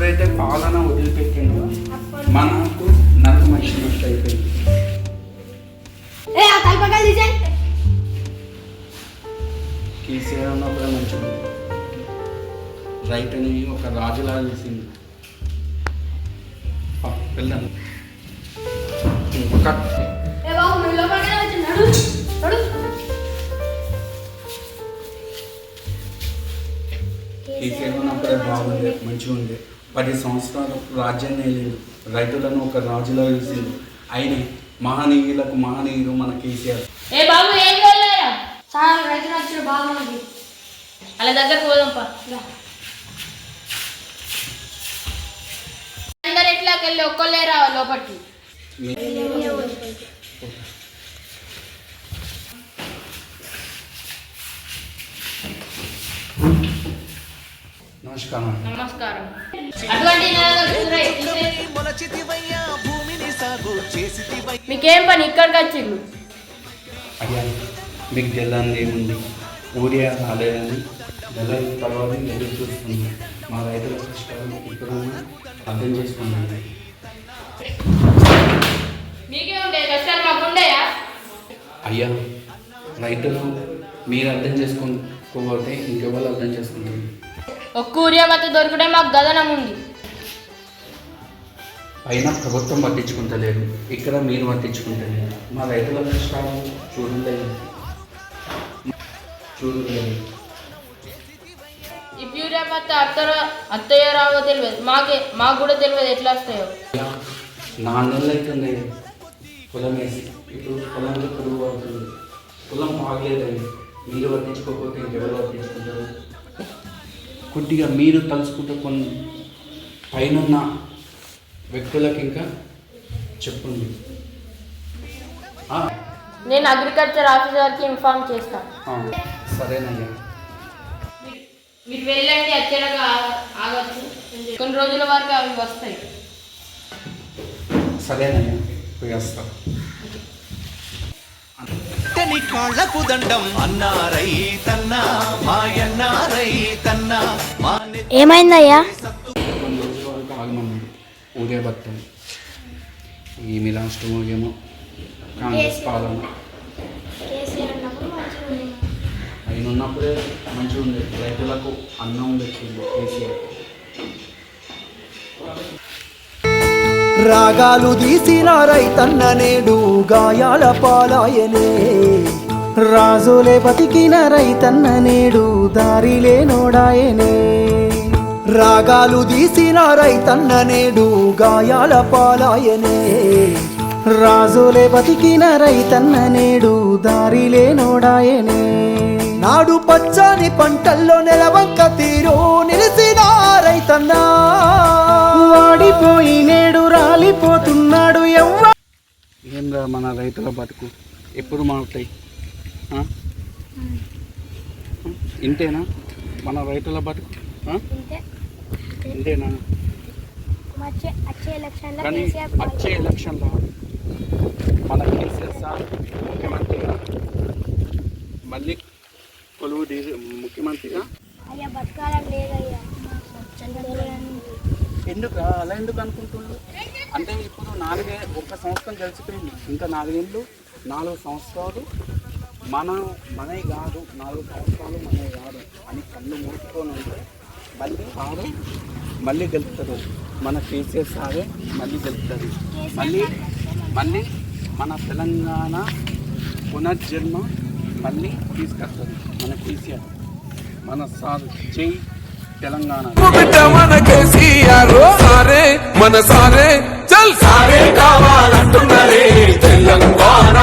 ఎప్పుడైతే పాలన వదిలిపెట్టిందో మనకు నన్ను మనిషినట్టు అయిపోయింది. కేసీఆర్ ఉన్నప్పుడు మంచిగా రైతుని ఒక రాజులా చూసింది. వెళ్దాం. కేసీఆర్ ఉన్నప్పుడే బాగుంది, మంచిగా ఉంది. 10 సంవత్సరాలు రాజ్యాన్ని వెళ్ళింది, రైతులను ఒక రాజులా చూసింది. ఆయన మహనీయులకు మహనీయుడు మన కేసీఆర్. అలా దగ్గర పోదాంపా. అందరు ఎట్లాకి వెళ్ళి ఒక్కళ్ళే రావాలి లోపలికి. నమస్కారం. నమస్కారం. అటువంటి మీకేం పని ఇక్కడికి వచ్చిండు? అయ్యా మీకు తెల్లని ఏముంది, ఊరియా రాలేదని నెల తర్వాత ఎదురు చూస్తుంది. మా రైతుల కష్టాలు ఇప్పుడు అర్థం చేసుకున్నాను. మీకే ఉండే కష్టాలు మాకుండయా? అయ్యా రైతులు మీరు అర్థం చేసుకోకపోతే ఇంకెవరు అర్థం చేసుకుంటారు? ఒక్క ఊరియా మత దొరికితే మాకు గదనం ఉంది. అయినా ప్రభుత్వం పట్టించుకుంటలేదు, ఇక్కడ మీరు పట్టించుకుంటలేదు. మా రైతుల కష్టాలు చూడలేదు. ఈ యూరియా మత అత్తయ్యో రావో తెలియదు, మాకు కూడా తెలియదు ఎట్లా వస్తాయో. 4 నెలలు అవుతుంది పొలం వేసి, ఇప్పుడు పొలంలో పురుగు పడుతుంది. పొలం బాగలేదండి, మీరు పట్టించుకోకపోతే ఇంకెవరు పట్టించుకుంటారు? కొద్దిగా మీరు తలుచుకుంటే కొన్ని పైన వ్యక్తులకు ఇంకా చెప్పండి. నేను అగ్రికల్చర్ ఆఫీసర్కి ఇన్ఫార్మ్ చేస్తాను. సరేనయ్యా. మీరు వెళ్ళండి, వచ్చేలాగా ఆగచ్చు. కొన్ని రోజుల వరకు అవి వస్తాయి. సరేనయ్యా, పోయి వస్తా. కాళ్లకు దండం అన్నారైతన్నా మాయన్నారైతన్నా. ఏమైందయ్యా? కొన్ని రోజుల వరకు ఆగమన్నాడు ఊరే భక్తం. ఈమె లాస్ట్ ఏమో కాంగ్రెస్ పాలన ఆయన ఉన్నప్పుడే మంచిగా ఉంది, రైతులకు అన్నం పెట్టింది కేసీఆర్. రాగాలు తీసిన రైతన్న నేడు గాయాల పాలాయనే. రాజులే బతికిన రైతన్న నేడు దారిలే నోడాయనే. రాగాలు తీసిన రైతన్న నేడు గాయాల పాలాయనే. రాజులే బతికిన రైతన్న నేడు దారిలే నోడాయనే. నాడు పచ్చని పంటల్లో నెలవంక తీరు నిలిసిన రైతన్నా వాడిపోయి నేడు రాలిపోతున్నాడు. ఏం రా మన రైతుల బతుకు ఎప్పుడు మారుతాయి? ఇంతేనా మన రైతుల బతుకు? ఇంతేనా? కానీ వచ్చే ఎలక్షన్లో మన కేసీఆర్ సార్ ముఖ్యమంత్రిగా మళ్ళీ కొలువు ముఖ్యమంత్రిగా ఎందుకు అలా ఎందుకు అనుకుంటున్నారు? అంటే ఇప్పుడు 1 సంవత్సరం గడిచిపోయింది, ఇంకా 4 సంవత్సరాలు మనవి కాదు, 4 సంవత్సరాలు మనవి కాదు అని కళ్ళు మూసుకొని ఉంటే మళ్ళీ గెలుపుతారు. మన కేసీఆర్ సారే మళ్ళీ గెలుపుతారు. మళ్ళీ మన తెలంగాణ పునర్జన్మ మళ్ళీ తీసుకొస్తారు మన కేసీఆర్. మన సార్ జై తెలంగాణ. మన కేసీఆర్ సారే మన సారే చల్ సారే కావాలంటున్నారే తెలంగాణ.